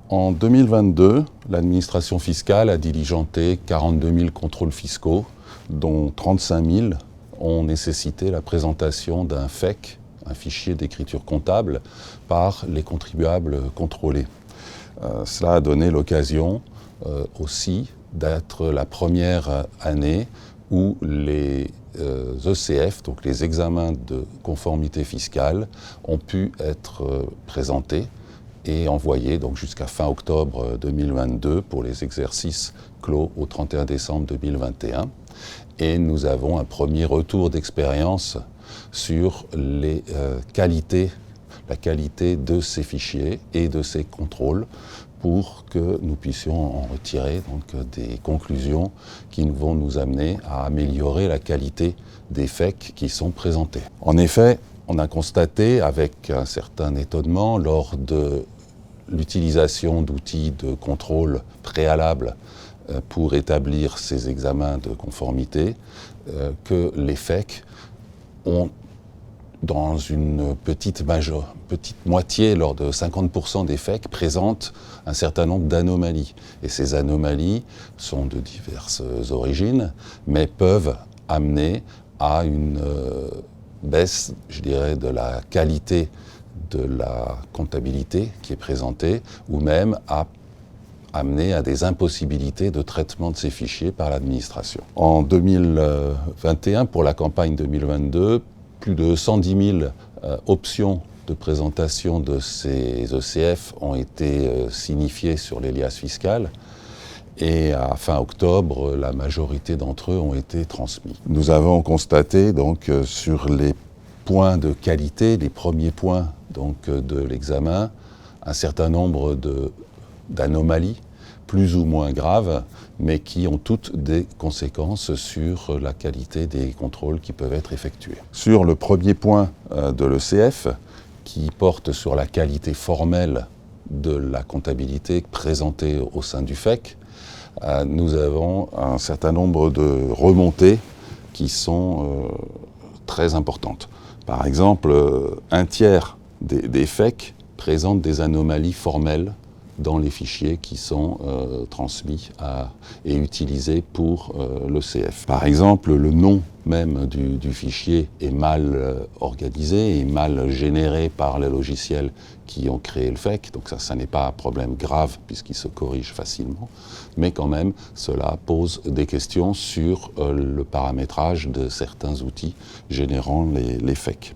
En 2022, l'administration fiscale a diligenté 42 000 contrôles fiscaux, dont 35 000 ont nécessité la présentation d'un FEC, un fichier d'écriture comptable, par les contribuables contrôlés. Cela a donné l'occasion aussi d'être la première année où les ECF, donc les examens de conformité fiscale, ont pu être présentés et envoyés donc jusqu'à fin octobre 2022 pour les exercices clos au 31 décembre 2021. Et nous avons un premier retour d'expérience sur les la qualité de ces fichiers et de ces contrôles pour que nous puissions en retirer donc des conclusions qui vont nous amener à améliorer la qualité des FEC qui sont présentés. En effet, on a constaté avec un certain étonnement lors de l'utilisation d'outils de contrôle préalables pour établir ces examens de conformité que les FEC ont, dans une petite moitié, lors de 50% des FEC, présentent un certain nombre d'anomalies. Et ces anomalies sont de diverses origines, mais peuvent amener à une baisse, je dirais, de la qualité de la comptabilité qui est présentée, ou même à amener à des impossibilités de traitement de ces fichiers par l'administration. En 2021, pour la campagne 2022, plus de 110 000 options de présentation de ces ECF ont été signifiées sur les liasses fiscales. Et à fin octobre, la majorité d'entre eux ont été transmis. Nous avons constaté donc sur les points de qualité, les premiers points donc, de l'examen, un certain nombre d'anomalies, plus ou moins graves, mais qui ont toutes des conséquences sur la qualité des contrôles qui peuvent être effectués. Sur le premier point de l'ECF, qui porte sur la qualité formelle de la comptabilité présentée au sein du FEC, nous avons un certain nombre de remontées qui sont très importantes. Par exemple, un tiers des FEC présentent des anomalies formelles dans les fichiers qui sont transmis et utilisés pour l'ECF. Par exemple, le nom même du fichier est mal organisé et mal généré par les logiciels qui ont créé le FEC. Donc ça n'est pas un problème grave puisqu'il se corrige facilement. Mais quand même, cela pose des questions sur le paramétrage de certains outils générant les FEC.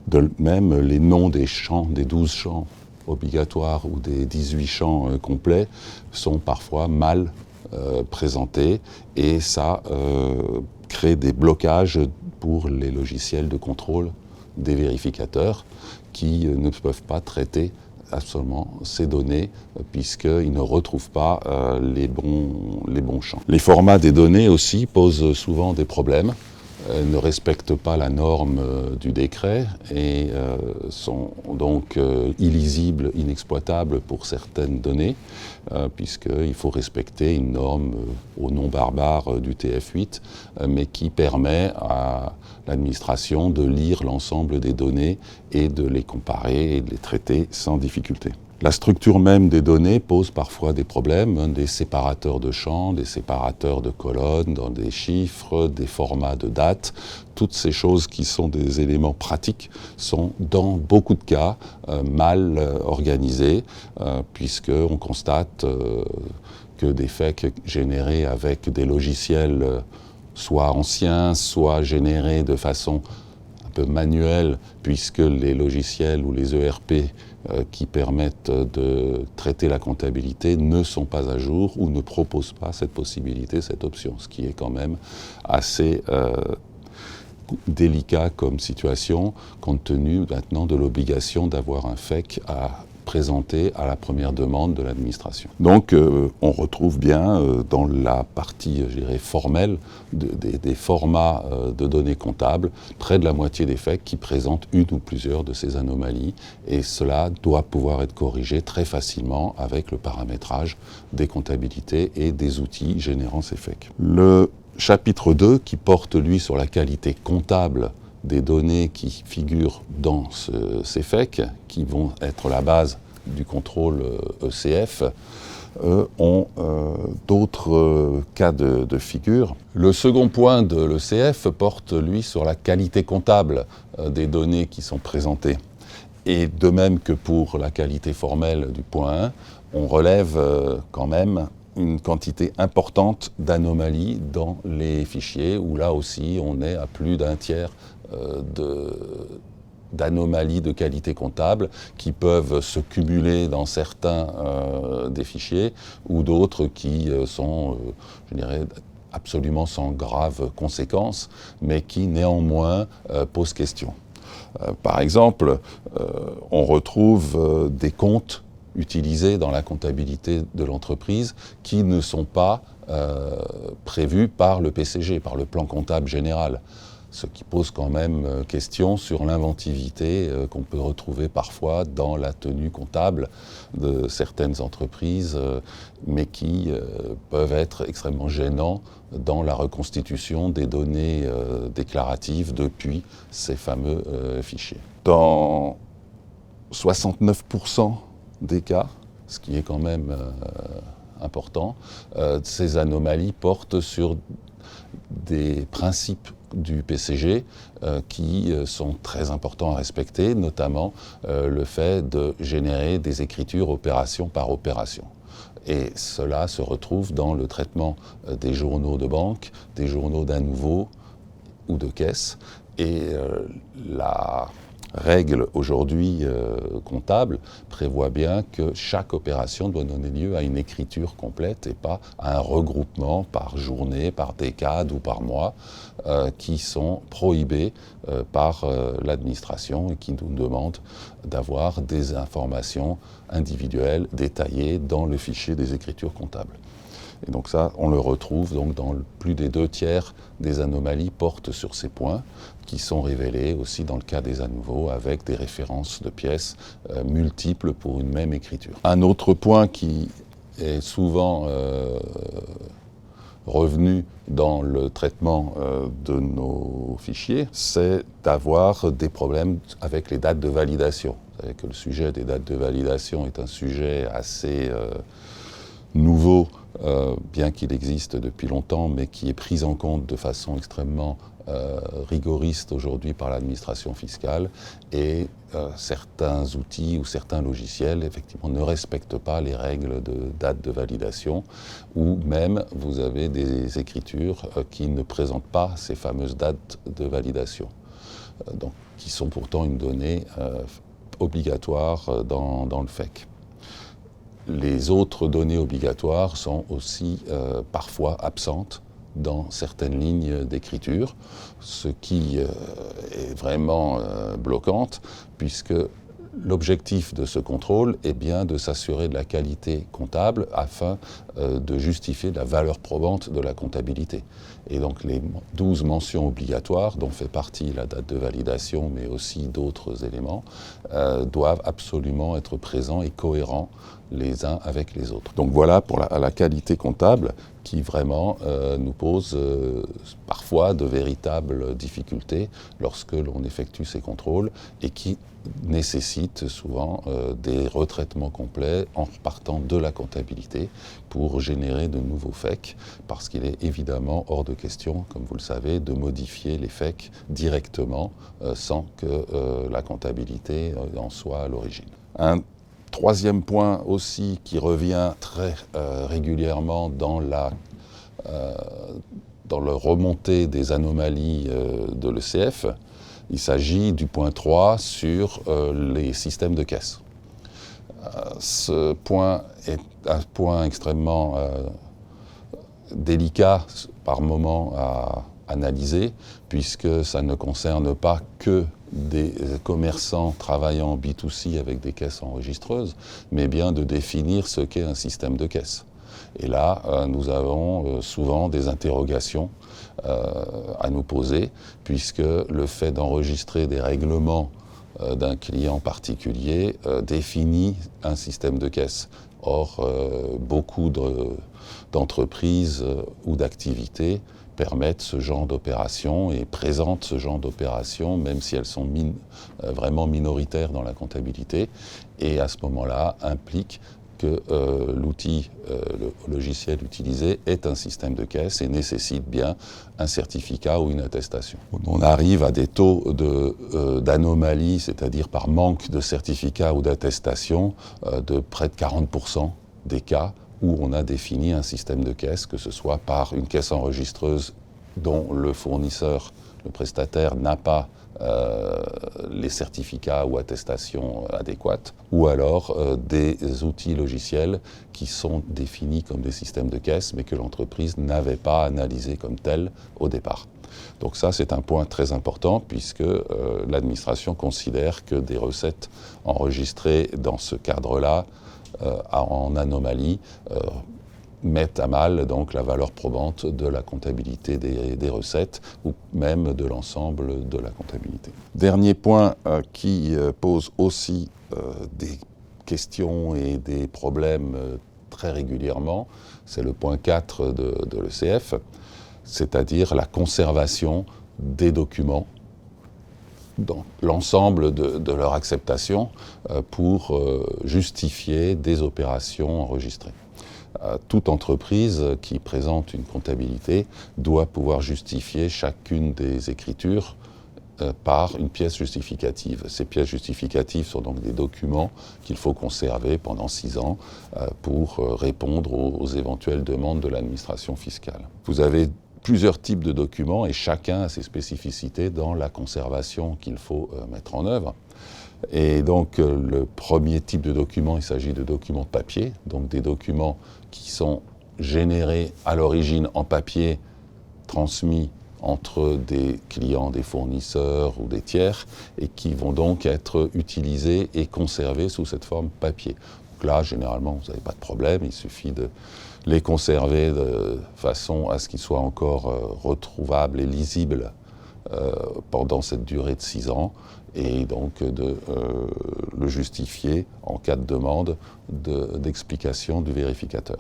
De même, les noms des champs, des 12 champs obligatoires ou des 18 champs complets sont parfois mal présentés et ça crée des blocages pour les logiciels de contrôle des vérificateurs qui ne peuvent pas traiter absolument ces données puisqu'ils ne retrouvent pas les bons champs. Les formats des données aussi posent souvent des problèmes. Ne respectent pas la norme du décret et sont donc illisibles, inexploitables pour certaines données, puisqu'il faut respecter une norme au nom barbare du TF8, mais qui permet à l'administration de lire l'ensemble des données et de les comparer et de les traiter sans difficulté. La structure même des données pose parfois des problèmes, des séparateurs de champs, des séparateurs de colonnes, dans des chiffres, des formats de dates. Toutes ces choses qui sont des éléments pratiques sont dans beaucoup de cas mal organisées, puisqu'on constate que des FEC générés avec des logiciels soit anciens, soit générés de façon un peu manuelle, puisque les logiciels ou les ERP qui permettent de traiter la comptabilité ne sont pas à jour ou ne proposent pas cette possibilité, cette option, ce qui est quand même assez délicat comme situation, compte tenu maintenant de l'obligation d'avoir un FEC à présenter à la première demande de l'administration. Donc on retrouve bien dans la partie, je dirais, formelle des formats de données comptables, près de la moitié des FEC qui présentent une ou plusieurs de ces anomalies, et cela doit pouvoir être corrigé très facilement avec le paramétrage des comptabilités et des outils générant ces FEC. Le chapitre 2, qui porte lui sur la qualité comptable des données qui figurent dans ces FEC, qui vont être la base du contrôle ECF, ont d'autres cas de figure. Le second point de l'ECF porte, lui, sur la qualité comptable des données qui sont présentées. Et de même que pour la qualité formelle du point 1, on relève quand même une quantité importante d'anomalies dans les fichiers, où là aussi on est à plus d'un tiers d'anomalies de qualité comptable qui peuvent se cumuler dans certains des fichiers, ou d'autres qui sont, je dirais, absolument sans graves conséquences, mais qui néanmoins posent question. Par exemple, on retrouve des comptes utilisés dans la comptabilité de l'entreprise qui ne sont pas prévus par le PCG, par le plan comptable général. Ce qui pose quand même question sur l'inventivité qu'on peut retrouver parfois dans la tenue comptable de certaines entreprises, mais qui peuvent être extrêmement gênants dans la reconstitution des données déclaratives depuis ces fameux fichiers. Dans 69% des cas, ce qui est quand même important, ces anomalies portent sur des principes du PCG qui sont très importants à respecter, notamment le fait de générer des écritures opération par opération. Et cela se retrouve dans le traitement des journaux de banque, des journaux d'un nouveau ou de caisse. Et la règle aujourd'hui comptable prévoit bien que chaque opération doit donner lieu à une écriture complète et pas à un regroupement par journée, par décade ou par mois qui sont prohibés par l'administration et qui nous demandent d'avoir des informations individuelles détaillées dans le fichier des écritures comptables. Et donc ça, on le retrouve donc dans plus des 2/3 des anomalies portent sur ces points, qui sont révélés aussi dans le cas des à nouveau avec des références de pièces multiples pour une même écriture. Un autre point qui est souvent revenu dans le traitement de nos fichiers, c'est d'avoir des problèmes avec les dates de validation. Vous savez que le sujet des dates de validation est un sujet assez nouveau, bien qu'il existe depuis longtemps, mais qui est pris en compte de façon extrêmement rigoriste aujourd'hui par l'administration fiscale, et certains outils ou certains logiciels effectivement ne respectent pas les règles de date de validation, ou même vous avez des écritures qui ne présentent pas ces fameuses dates de validation, donc, qui sont pourtant une donnée obligatoire dans le FEC. Les autres données obligatoires sont aussi parfois absentes dans certaines lignes d'écriture, ce qui est vraiment bloquante, puisque l'objectif de ce contrôle est bien de s'assurer de la qualité comptable afin de justifier la valeur probante de la comptabilité. Et donc les 12 mentions obligatoires, dont fait partie la date de validation, mais aussi d'autres éléments, doivent absolument être présents et cohérents les uns avec les autres. Donc voilà pour la qualité comptable qui vraiment nous pose parfois de véritables difficultés lorsque l'on effectue ces contrôles, et qui nécessite souvent des retraitements complets en partant de la comptabilité pour générer de nouveaux FEC, parce qu'il est évidemment hors de question, comme vous le savez, de modifier les FEC directement sans que la comptabilité en soit à l'origine. Un troisième point aussi qui revient très régulièrement dans la remontée des anomalies de l'ECF, il s'agit du point 3 sur les systèmes de caisse. Ce point est un point extrêmement délicat par moment à analyser, puisque ça ne concerne pas que des commerçants travaillant en B2C avec des caisses enregistreuses, mais bien de définir ce qu'est un système de caisse. Et là, nous avons souvent des interrogations à nous poser, puisque le fait d'enregistrer des règlements d'un client particulier définit un système de caisse. Or, beaucoup d'entreprises ou d'activités permettent ce genre d'opération et présentent ce genre d'opération, même si elles sont vraiment minoritaires dans la comptabilité, et à ce moment-là impliquent que l'outil, le logiciel utilisé est un système de caisse et nécessite bien un certificat ou une attestation. On arrive à des taux d'anomalie, c'est-à-dire par manque de certificat ou d'attestation, de près de 40% des cas où on a défini un système de caisse, que ce soit par une caisse enregistreuse dont le fournisseur, le prestataire, n'a pas les certificats ou attestations adéquates, ou alors des outils logiciels qui sont définis comme des systèmes de caisse, mais que l'entreprise n'avait pas analysé comme tels au départ. Donc ça, c'est un point très important, puisque l'administration considère que des recettes enregistrées dans ce cadre-là, en anomalie, mettent à mal donc la valeur probante de la comptabilité des recettes ou même de l'ensemble de la comptabilité. Dernier point qui pose aussi des questions et des problèmes très régulièrement, c'est le point 4 de l'ECF, c'est-à-dire la conservation des documents dans l'ensemble de leur acceptation pour justifier des opérations enregistrées. Toute entreprise qui présente une comptabilité doit pouvoir justifier chacune des écritures par une pièce justificative. Ces pièces justificatives sont donc des documents qu'il faut conserver pendant 6 ans pour répondre aux éventuelles demandes de l'administration fiscale. Vous avez plusieurs types de documents et chacun a ses spécificités dans la conservation qu'il faut mettre en œuvre. Et donc le premier type de document, il s'agit de documents de papier, donc des documents qui sont générés à l'origine en papier, transmis entre des clients, des fournisseurs ou des tiers, et qui vont donc être utilisés et conservés sous cette forme papier. Donc là, généralement, vous n'avez pas de problème, il suffit de les conserver de façon à ce qu'ils soient encore retrouvables et lisibles pendant cette durée de 6 ans, et donc de le justifier en cas de demande d'explication du vérificateur.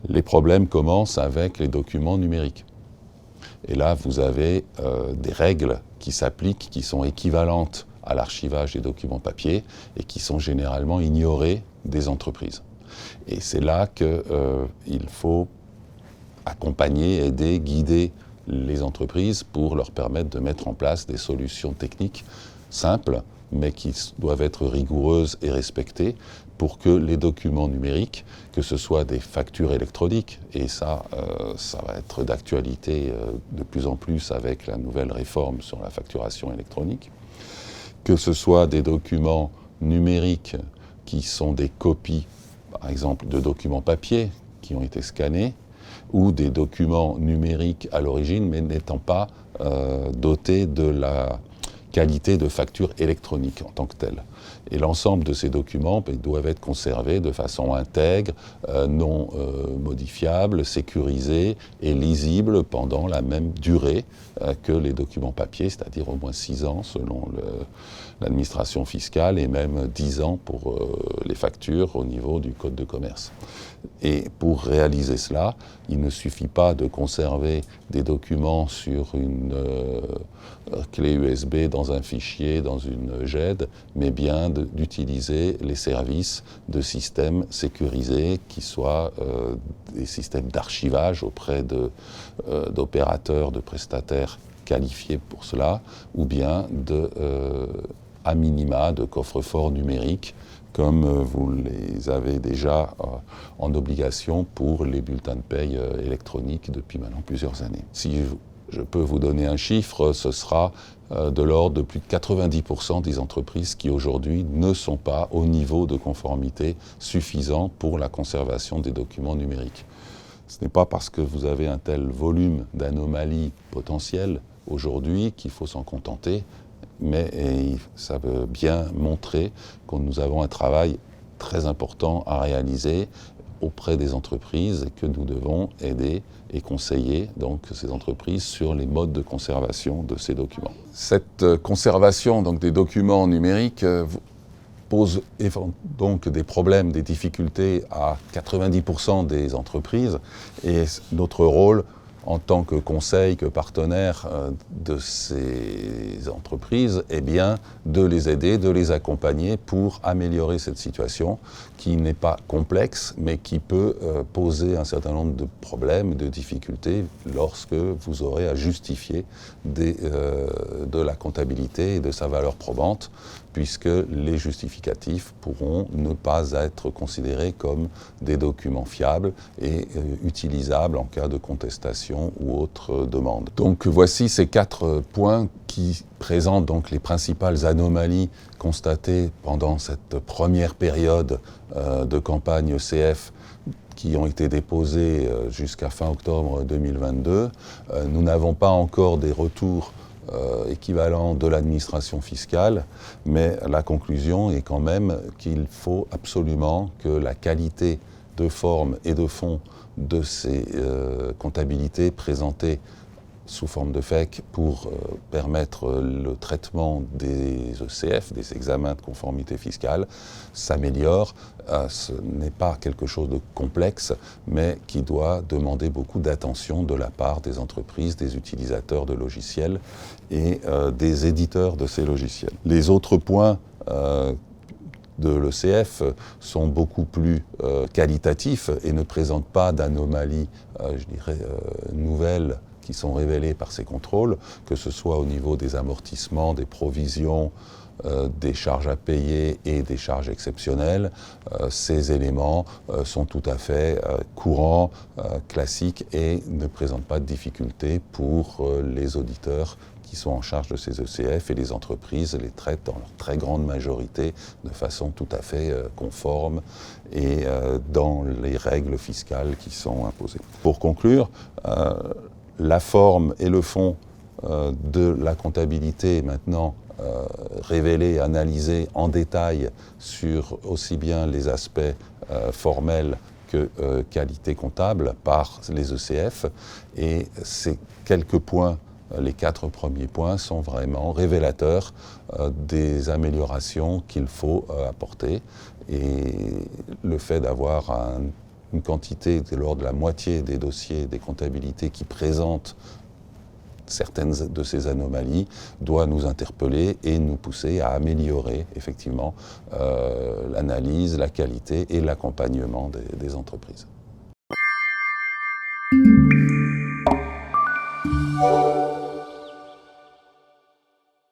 Les problèmes commencent avec les documents numériques. Et là, vous avez des règles qui s'appliquent, qui sont équivalentes à l'archivage des documents papier et qui sont généralement ignorées des entreprises. Et c'est là qu'il faut accompagner, aider, guider les entreprises pour leur permettre de mettre en place des solutions techniques simples, mais qui doivent être rigoureuses et respectées pour que les documents numériques, que ce soit des factures électroniques, et ça va être d'actualité de plus en plus avec la nouvelle réforme sur la facturation électronique, que ce soit des documents numériques qui sont des copies, par exemple, de documents papier qui ont été scannés, ou des documents numériques à l'origine, mais n'étant pas dotés de la qualité de facture électronique en tant que telle. Et l'ensemble de ces documents doivent être conservés de façon intègre, non modifiable, sécurisée et lisible pendant la même durée que les documents papier, c'est-à-dire au moins 6 ans selon l'administration fiscale et même 10 ans pour les factures au niveau du Code de commerce. Et pour réaliser cela, il ne suffit pas de conserver des documents sur une clé USB dans un fichier, dans une GED, mais bien d'utiliser les services de systèmes sécurisés qui soient des systèmes d'archivage auprès d'opérateurs, de prestataires qualifiés pour cela, ou bien à minima de coffres-forts numériques comme vous les avez déjà en obligation pour les bulletins de paye électroniques depuis maintenant plusieurs années. Si je peux vous donner un chiffre, ce sera de l'ordre de plus de 90% des entreprises qui aujourd'hui ne sont pas au niveau de conformité suffisant pour la conservation des documents numériques. Ce n'est pas parce que vous avez un tel volume d'anomalies potentielles aujourd'hui qu'il faut s'en contenter, mais ça veut bien montrer que nous avons un travail très important à réaliser auprès des entreprises et que nous devons aider et conseiller donc ces entreprises sur les modes de conservation de ces documents. Cette conservation donc des documents numériques pose donc des problèmes, des difficultés à 90% des entreprises, et notre rôle en tant que conseil, que partenaire de ces entreprises, eh bien, de les aider, de les accompagner pour améliorer cette situation qui n'est pas complexe, mais qui peut poser un certain nombre de problèmes, de difficultés lorsque vous aurez à justifier de la comptabilité et de sa valeur probante, puisque les justificatifs pourront ne pas être considérés comme des documents fiables et utilisables en cas de contestation ou autre demande. Donc voici ces 4 points qui présentent donc les principales anomalies constatées pendant cette première période de campagne ECF qui ont été déposées jusqu'à fin octobre 2022. Nous n'avons pas encore des retours équivalent de l'administration fiscale, mais la conclusion est quand même qu'il faut absolument que la qualité de forme et de fond de ces comptabilités présentées sous forme de FEC pour permettre le traitement des ECF, des examens de conformité fiscale, s'améliore. Ce n'est pas quelque chose de complexe, mais qui doit demander beaucoup d'attention de la part des entreprises, des utilisateurs de logiciels et des éditeurs de ces logiciels. Les autres points de l'ECF sont beaucoup plus qualitatifs et ne présentent pas d'anomalies, je dirais, nouvelles qui sont révélées par ces contrôles, que ce soit au niveau des amortissements, des provisions, des charges à payer et des charges exceptionnelles. Ces éléments sont tout à fait courants, classiques et ne présentent pas de difficultés pour les auditeurs qui sont en charge de ces ECF, et les entreprises les traitent dans leur très grande majorité de façon tout à fait conforme et dans les règles fiscales qui sont imposées. Pour conclure, la forme et le fond de la comptabilité maintenant révélés, analysés en détail sur aussi bien les aspects formels que qualité comptable par les ECF, et ces quelques points, les 4 premiers points, sont vraiment révélateurs des améliorations qu'il faut apporter, et le fait d'avoir une quantité de l'ordre de la moitié des dossiers, des comptabilités qui présentent certaines de ces anomalies doit nous interpeller et nous pousser à améliorer effectivement l'analyse, la qualité et l'accompagnement des entreprises.